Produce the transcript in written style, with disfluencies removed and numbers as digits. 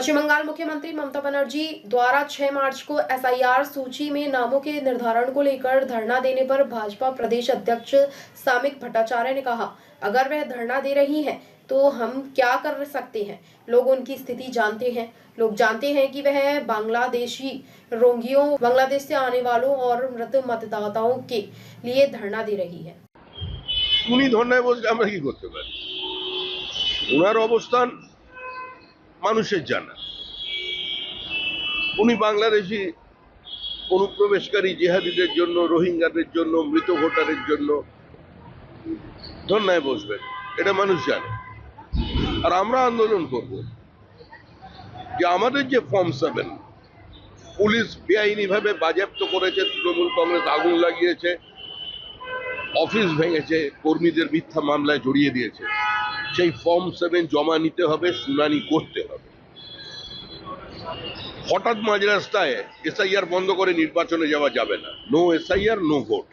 पश्चिम बंगाल मुख्यमंत्री ममता बनर्जी द्वारा 6 मार्च को एसआईआर सूची में नामों के निर्धारण को लेकर धरना देने पर भाजपा प्रदेश अध्यक्ष सामिक भट्टाचार्य ने कहा, अगर वह धरना दे रही हैं तो हम क्या कर सकते हैं। लोग उनकी स्थिति जानते हैं। लोग जानते हैं कि वह बांग्लादेशी रोगियों, बांग्लादेश से आने वालों और मृत मतदाताओं के लिए धरना दे रही है। উনি ধর্নায় বসলে আমরা কি করতে পারি? ওনার অবস্থান মানুষের জানা। উনি বাংলাদেশি অনুপ্রবেশকারী জিহাদিদের জন্য, রোহিঙ্গাদের জন্য, মৃত ভোটারের জন্য ধর্নায় বসবেন, এটা মানুষ জানে। আর আমরা আন্দোলন করব যে আমাদের যে ফর্ম 7 পুলিশ বেআইনিভাবে বাজেয়াপ্ত করেছে, তৃণমূল কংগ্রেস আগুন লাগিয়েছে, অফিস ভেঙেছে, কর্মীদের মিথ্যা মামলায় জড়িয়ে দিয়েছে, সেই ফর্ম 7 জমা নিতে হবে, শুনানি করতে হবে। হঠাৎ মাঝ রাস্তায় এসআইআর বন্ধ করে নির্বাচনে যাওয়া যাবে না। No SIR, no vote.